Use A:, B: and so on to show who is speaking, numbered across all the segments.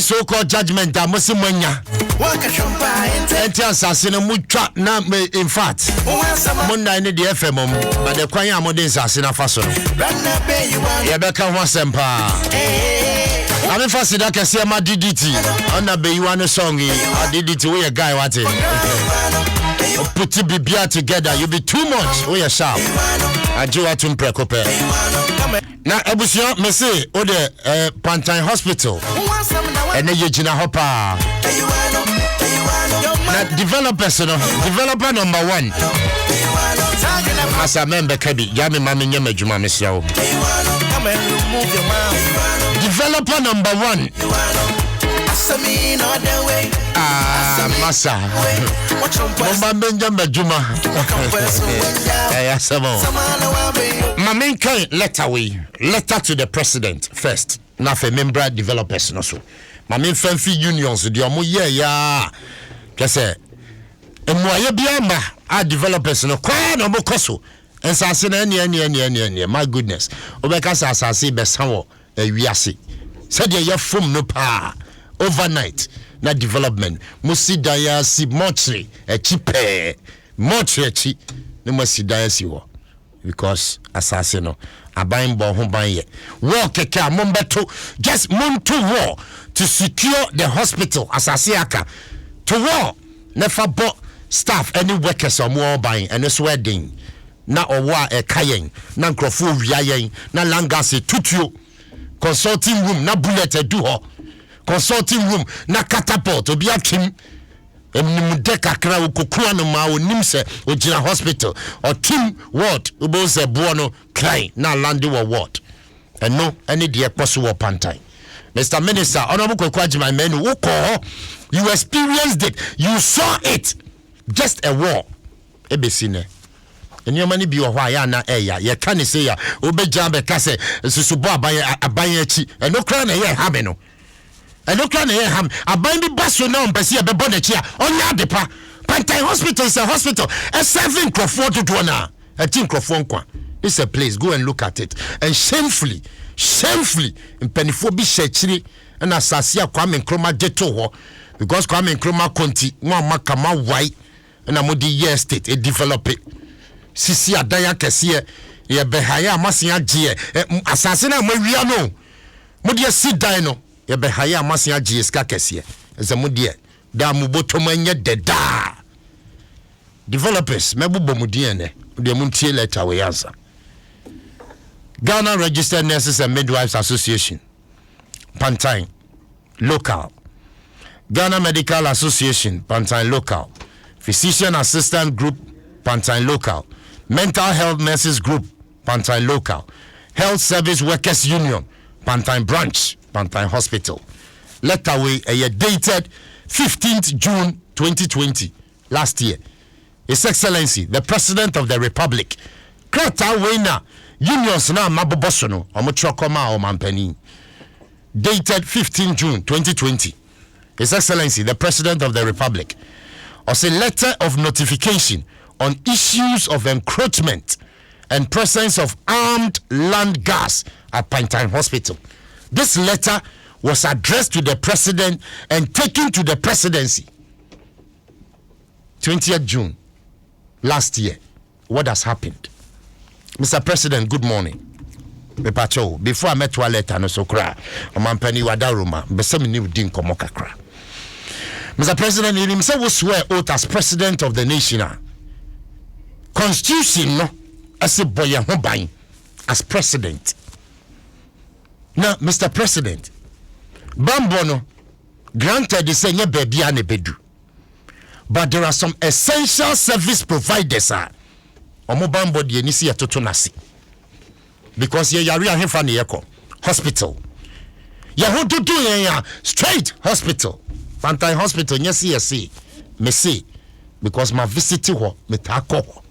A: so-called judgment that Musimanya. Enti asase no mutwa na in fact Monday ne the FM but the kwanya amode asase na faso no ye beka ho Asempa ame fasida kese ma DDT ona Beyi W'ano song DDT we a guy what put bibia together you be too much we a sharp ajiwa tumprekope na ebusio me say o de Pantai Hospital ene yegina hopa na developers no developer number 1 asa member kabi ya me mama nyama adwuma me sia wo developer number 1 masa mama benjama adwuma ya samo mama kan letter to the president first na for member developers no so mama fanfi unions de omo ye ya kese emwaye biamba a developers no kwa no bokoso ensase na ene my goodness obeka asase be sanwo wiase said ye fom no pa overnight na development musida ya si motre chipe motre chi no musida ya si wo because asase no aban bo ho ban ye war keke amombeto just monto war to secure the hospital asase aka to war never bought staff any workers or more buying and it's wedding na owa e kayen na nkrofo wiayen na langase tutuo consulting room na bullet edu ho consulting room na catapult obi atwim emnimude kakra okokua no ma onim se ogina hospital or team ward obo se bo no cry na landi ward and no any de ekposo wo Pantai. Mr. Minister, honorable Kwajima menu woko you experienced it, you saw it, just a war ebesine eni mani bi o hwa ya na eya ye kan say ya obeja be ka say susubo aban achi eno kra na ye ha me no eno kra na ye ha aban bi baso na mpese ye bebo na chi a onya depa Pantai Hospital is a hospital a serving crofo to na a tin crofo nkwa. This is a place, go and look at it. And shamefully in penifo bi shechiri na asase Kwame Nkrumah geto ho because Kwame Nkrumah konti nwa makama wai na modi year state e develop it sisi adaya kese ye behaya amasia gie asase na mawia no modi sidan no ye behaya amasia gie ska kese ze modi da mubotom anya deda developers mebubo mudi ene de muntie letter we answer. Ghana Registered Nurses and Midwives Association, Pantai, local. Ghana Medical Association, Pantai, local. Physician Assistant Group, Pantai, local. Mental Health Nurses Group, Pantai, local. Health Service Workers Union, Pantai branch, Pantai Hospital. Letterway, dated 15th June 2020, last year. His Excellency, the President of the Republic, Krata Wena, unions na maboboso no omotrokoma o mampani, dated 15 June 2020. His Excellency the President of the Republic was a letter of notification on issues of encroachment and presence of armed land gas at Pantai Hospital. This letter was addressed to the President and taken to the Presidency 20th June last year. What has happened? Mr. President, good morning. Before I met to a letter, no so cry. Omampani wadaruma. Besemi ni udin komokakra. Mr. President, he himself will swear oath as President of the nation. Constitution, no, as a boy as President. Now, Mr. President, Bambono granted the same baby and bedu, but there are some essential service providers. Omobambo di enisi ya totonasi because ye yari ahefa ne yeko hospital ya hotutu ya straight hospital Pantai Hospital nyesi me see because my visit ho me tako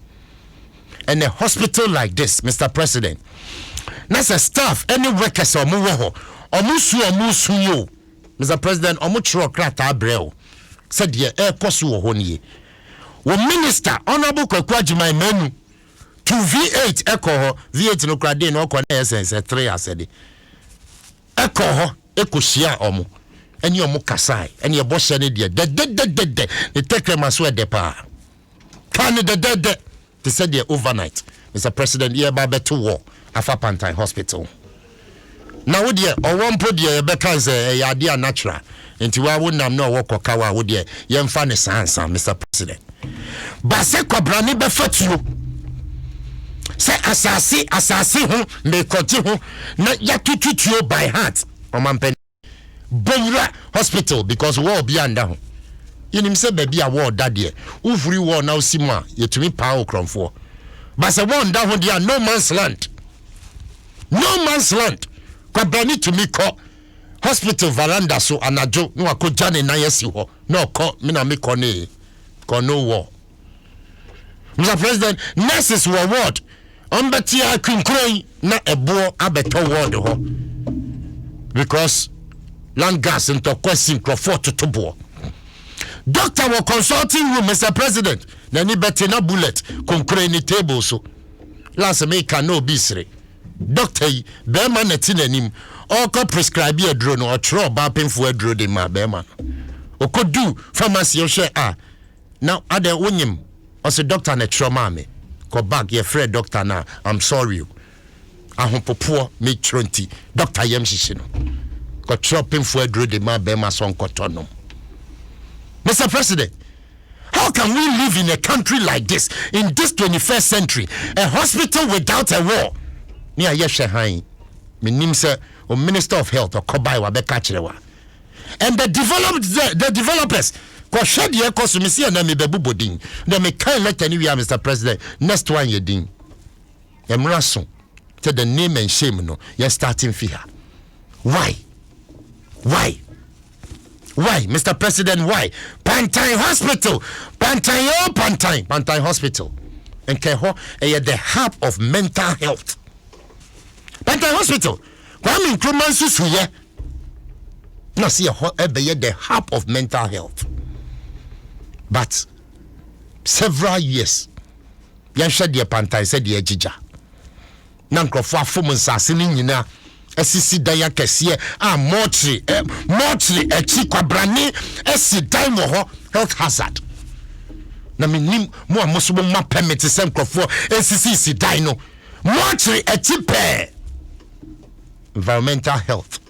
A: and a hospital like this, Mr. President, that's a staff any workers or ho omusu yo Mr. President omuchro krata abrel said ye e kosu ho nie wo minister honorable Kwajima menu to V8 echo V8 no krade no ko na essence 3 asede echo ho ekohia omo any mukasai, any boss any dear, the take them as well depa. Can the they said they overnight. Mr. President, yeah, by to war, Afa Pantai Hospital. Now, dear, or one put dear because a idea natural. Into I wouldn't know what Kokawa would ye, young funny answer, Mr. President. But say Cobrani before you. Say assassin, may continue, not yet to treat you by heart, or Mampen. Bonra Hospital, because war beyond down. You him say baby a war that year. Ufri war now sima, you to me power crom for. But say one down there, no man's land. No man's land. Cobrani to me call. Hospital veranda so anajo no akojane na yesi ho no ko me na me kone ko no war. Mr. President, nurses were ward ombeti akunkron na ebo abeto ward ho because land gas into question crofort to bo. Doctor were consulting room, Mr. President, na ni beti na bullet konkre ni table so last me can no bisre. Doctor be man etinenim or could prescribe a drone or throw bapping for a drone in my bearman. Or could do pharmacy or share. Now, other unim, as a doctor and a trauma me. Go back, your friend doctor now. I'm sorry. I hope poor me 20. Doctor Yemshino. Got chopping for a drone in my bearman son cotono. Mr. President, how can we live in a country like this, in this 21st century, a hospital without a war? Near Yeshahai, Minimsa. Or Minister of Health or Kobai wa beka chirewa. And the developers ko shed ye ko sumisi na me bebu bodin. Na me kan let anywhere Mr. President next one ye din. Emraso to the name and shame no you're starting fear. Why Mr. President, why? Pantai Hospital Pantai Hospital and keho the hub of mental health. Pantai Hospital Kwame Nkrumah susu ye na see the hub of mental health. But several years yan hwe de pantai said de agija na nkrofo afom nsase ni nyina asisi dan yakese a mortuary echi kwabrane asidan wo ho health hazard na minim mo amoso ma permit se nkrofo asisi dan no mortuary echi pe. Environmental health.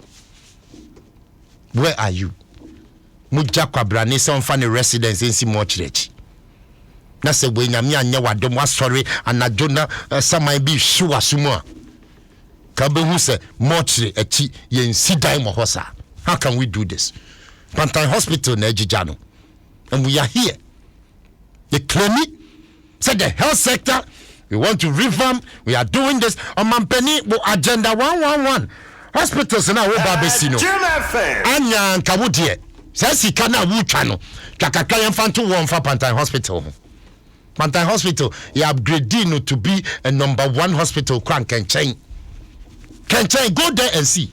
A: Where are you? Muja kwabrane some funny residents in Simochurch. Na se we nyame anya wadom asori anadona samai bi shuwa sumo. Ka be hu se mortuary achi yen sidan mo hosa. How can we do this? Pantai Hospital na ejijano. And we are here. The clinic said the health sector we want to revamp. We are doing this. On Mampeni, agenda 111. Hospitals na wo babesino. Anya nkawudie. Sesi kana wuchano. Kakaka yemfanto won fa Pantai Hospital. Pantai Hospital, you upgrading to be a #1 hospital. Kenchen, go there and see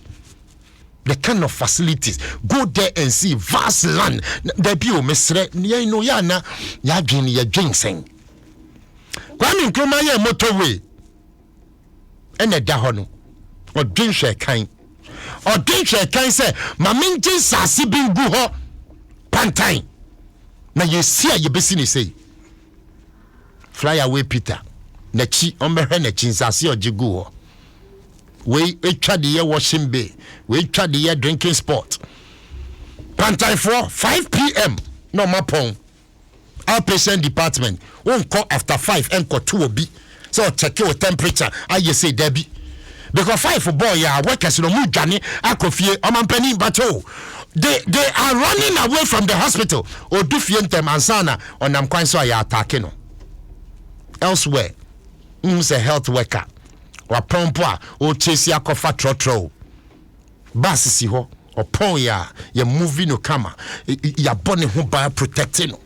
A: the kind of facilities. Go there and see vast land. The bio mesre, you know yana ya gini ya ginseng. Kwame Nkrumah ye motorway ene da ho no odinhwe kan say maminjin sase bingu ho Pantai na yesia ye besi ni say fly away Peter na chi ombehwe na chi sase ojigu ho we etwa de ye washing bay we etwa de ye drinking spot Pantai for 5 p.m. no mapon outpatient department won't call after 5 and call 2 obi so check your temperature I you say Debbie because 5 for boy ya workers no mu dwane akofie omampani but they are running away from the hospital or do fientem ansana onam kwan so ya attack no elsewhere who's a health worker or pompa or chase ya kofa trotro bus si ho opon ya movie no kama ya bone ho ba protecting no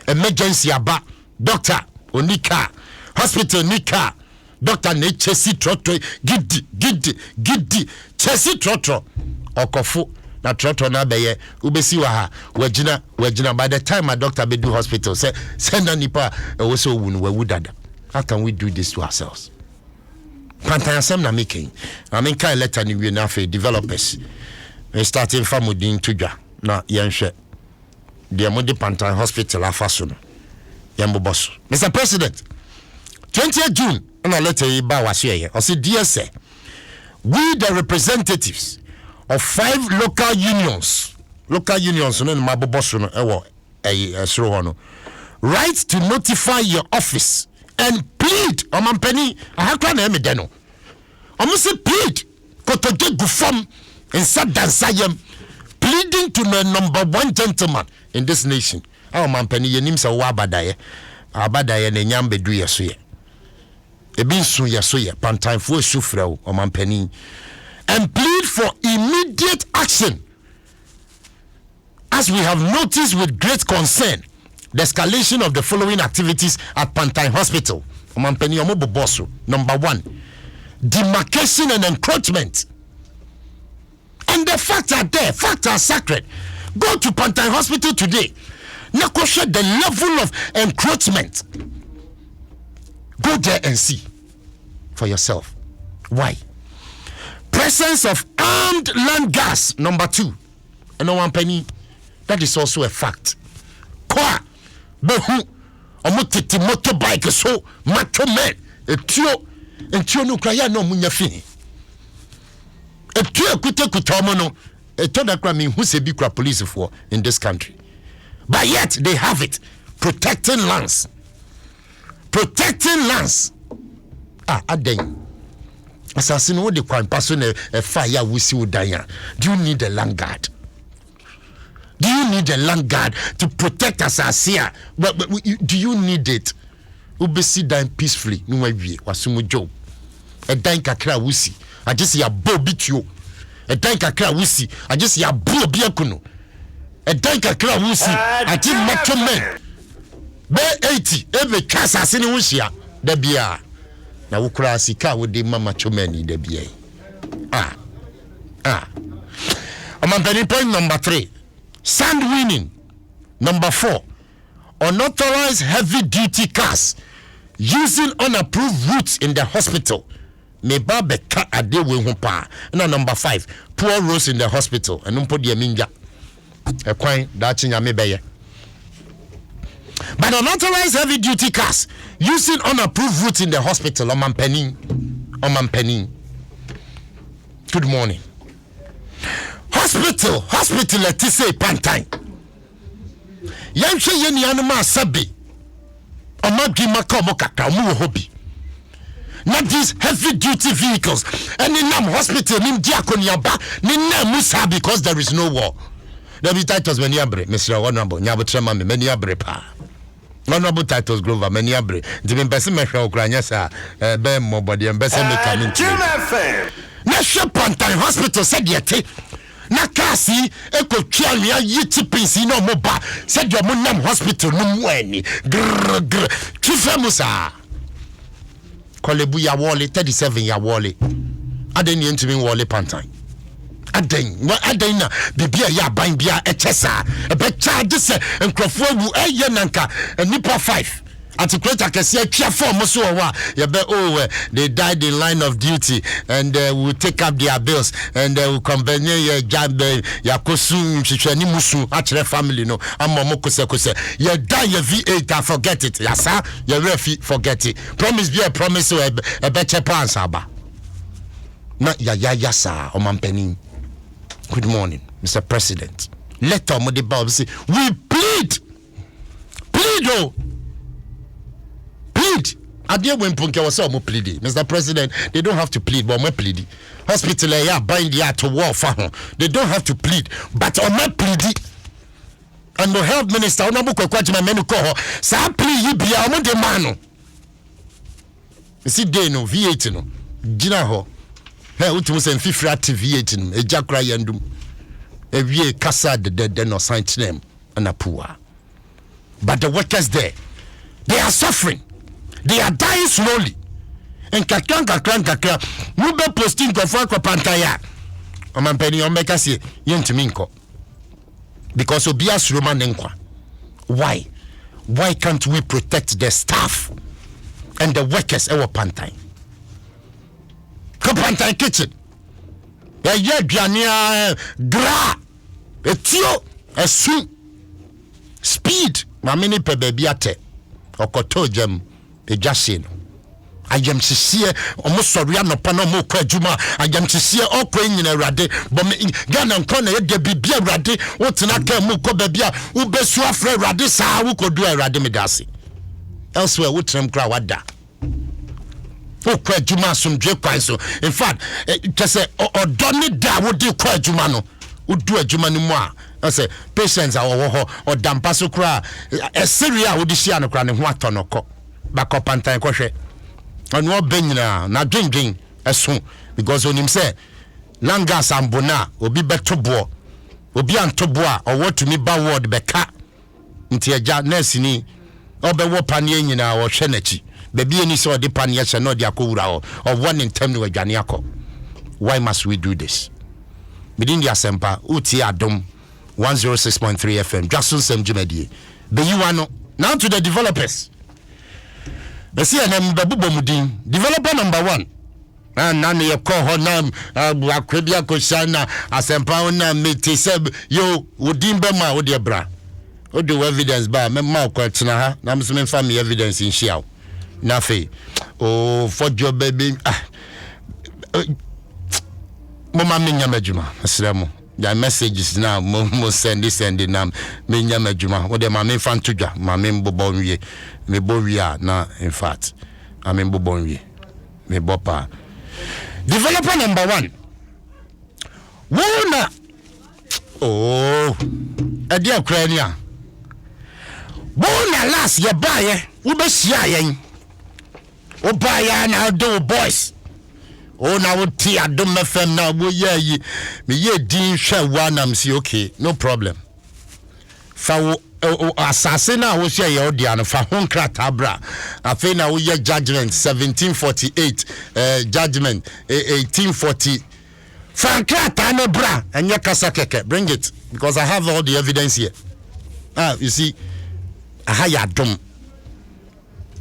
A: emergency aba doctor onika hospital nika doctor ne chesi trotro gidi chesi trotro okofo na trotro na beye ubesi wa ha wagina by the time a doctor be do hospital say send nipa we so wunu we dada. How can we do this to ourselves? Pantai Asem na making I mean kai letter ni we na fe developers starting from Udin Tuja na Yanshe. The Amudi Pantai Hospital Afasun. Yambo Mr. President, 20th June, and I let you buy was here. I said, dear sir, we the representatives of 5 local unions, no Mabobosuno, right to notify your office and plead, Omampeni, I can't hear me deno. Almost plead, Kotoge Gufam, and Sadansayam, pleading to the number 1 gentleman in this nation. Oh, Mampeni, your name's a Wabadaye, Abadaye, and Yambe do ya suya. Ebin suya suya, Pantime for Sufra, or Mampeni, and plead for immediate action. As we have noticed with great concern, the escalation of the following activities at Pantime Hospital. Mampeni Omobo Bosso. Number 1, demarcation and encroachment. And the facts are there, facts are sacred. Go to Pantime Hospital today. Nakosha the level of encroachment. Go there and see for yourself. Why? Presence of armed land gas. Number 2. And no one penny. That is also a fact. Kwa behu omotete motorbike so macho men etio no kraya no munya fi. Etio kuta omo no etoda kra me hu se bi kra police for in this country. But yet they have it, protecting lands. Aden assassin wo de kwan paso na fire wusi udanya. Do you need a land guard? Do you need a land guard to protect Asasia? Do you need it? Ubesi dying peacefully. No way, wasumu job. A dying kakra wusi. I just see a bo bitio. A dying kakra wusi. I just see a bo biakuno. A dying kakra wusi. I just macho men. Be 80. Every casa sini wushia. Debia. Na wukura sika wudi mama chomeni debia. Amampeni point number 3. Sand winning. Number 4. Unauthorized heavy duty cars using unapproved routes in the hospital. Meba beka adewe humpa. Na number 5. Poor roads in the hospital. And umpo di minja. E kwan dachi nyame beye. But unauthorized heavy duty cars using unapproved routes in the hospital. Omampeni. Good morning. Hospital let us say Pantime. Yanshe yeni anuma sabi. Omagi makomo kaka omu hobby. Not these heavy duty vehicles. And in Nam hospital, nim diakonyaba, nina musa because there is no war. There be titles many abre, Mr. Honorable, Nyabotrema, many abre pa. Honorable titles Grover, many abre. The person mesha Ukraine, sir, Ben Mobody, and Bessie Mekamin. Nasha Pantime Hospital said yet. Nakasi eko twalia yiti pinsi no moba said your Nam hospital no mweni grr Chifamusa Kolebu ya wole 37 ya wole Aden yentimi wole Pantime Aden na bibia ya ban bia echesa ebe charge se nkrofo wu nanka nipa 5 Articulate kesi kia form so wa they died in line of duty and will take up their bills and will convene ya jambe ya kosu hwehwani musu akere family no amomo kose ya die ya V8 forget it ya sa ya refi forget it promise be a promise so a better plan saba na ya sa omampeni. Good morning Mr. President. Let omode ba say we plead oh plead. Adia when punke was so pleading. Mr. President, they don't have to plead, but I'm pleading. Hospital ya bind ya to war for they don't have to plead, but I'm pleading. And the health minister, Honorable Kwakwachima menu ko sa plead yi bia omo de mano. See day no V8 no. Gina ho. He utumu se mfifra V8 no. Ejakra yandum. Ewie kasa de no sign name anapua. But the workers there, they are suffering. They are dying slowly. And kakran. Mube posting kwa Pantaya. Omampeni omeka si yentiminko. Because obias Roman nenkwa. Why? Why can't we protect the staff and the workers ewa Pantime? Pantime kitchen. ye aduane gra etio esu speed ma mini pe baby ate okoto jam ejase no ayam sisiye omo sori anopa na omo kwa adwuma ayam sisiye okwa nyina awrade bo Ghana nkọ na ye de bibia awrade wotena ka mu kọ babia ubesu afra awrade saa wo kodu awrade medase elsewhere wotrem kra wada okwa adwuma asomdwe kwan so in fact kese odoni da wodi kwa adwuma no udu adwuma no mu a say patients are wo odampa so kra Syria wodi hia no kra ne ho atonoko bakopantan kohwe ono benyina na dwendwen eso because onim say langas ambona obi betobo obi antobo a owotumi ba word beka nti eja nurse ni obewo panie nyina wo hwe nachi baby eni so de panie hye no de akowura o of one in 10 no adwane akọ. Why must we do this? Within the Asempa uti Adom 106.3 FM Dwaso Nsem Beyi W'ano. Now to the developers. They see an Babubomudin developer number 1. And none your call her name Akwebia Koshana Asempa na meti seb yo Udimba ma bra. O do evidence ba me ma kwatina ha na mseme family evidence in shiao. Nafe oh for your baby mama menya majuma asramo the messages now mo send na menya majuma wo de ma me fan tudwa ma me mbobon wie me bowia na in fact I mean mbobon wie me bopa developer number 1 wona oh ade akrania bona last ye baye wo be hia yen wo baye na do boys. Oh, now tea Adom FM now wo ye me ye din hwe wanam si okay no problem fa wo asase na wo hwe ye odia no fa ho nkrata bra afi na wo ye judgment 1748 judgment 1840 fa nkrata no bra enye kasa keke bring it because I have all the evidence here. You see aha ya Adom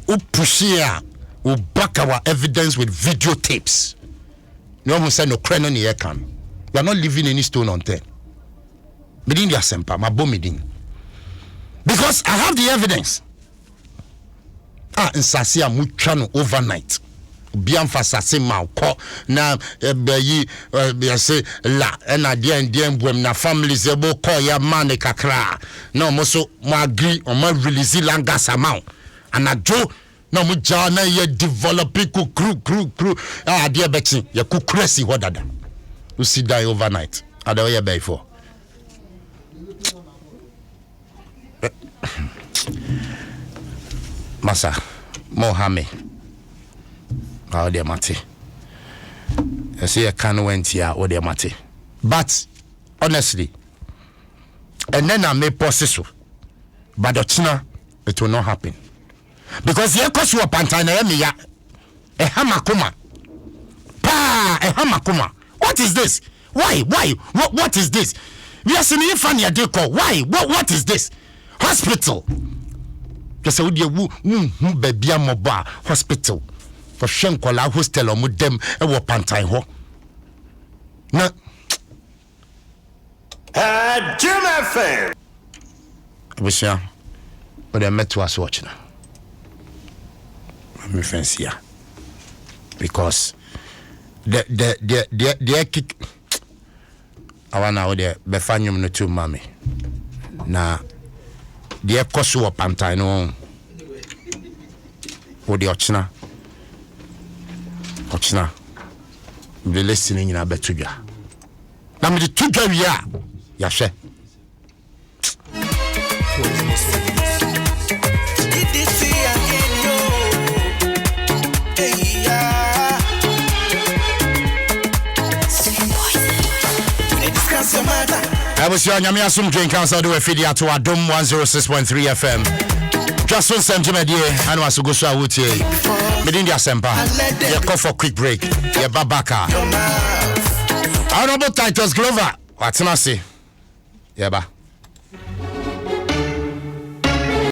A: u pushia u back our evidence with videotapes. No one said no crane on the air can. We are not leaving any stone unturned. Within the Asempa, my bomidin. Because I have the evidence. In Sasia Muchano overnight. Bianfa Sase Mauko na Beyi say la and DM na families ebo call ya man kakra. No moso ma agree on my release langas amount. And I do na mu jana ye developing crew dear betting ye ku crazy hodada you see die overnight ada ye bay for masa mohame de mate I say I can went here o de mate but honestly and then I may process but it will not happen. Because ye kosu opantana ye meya hamakuma pa hamakuma. What is this? Why what is this? We are seeing funny adeko. Why what is this? Hospital just say wu baby amoba hospital for shenkola hostel o mudem e wo pantan ho na Adom FM Abusha but I met us watching me friends here because the kick I wanna there be fanyum no too mami na the kosu up pantai no o the ochina be listening in abetuja na me the tuja wi a ya hwe I was your Nyame asum drink council do a fedia to Adom 106.3 FM. Dwaso Nsem Beyi W'ano and was go so awutie. Within the Asempa. You call for quick break. You babaka. Honorable Titus Glover. What's na say? Yeah ba.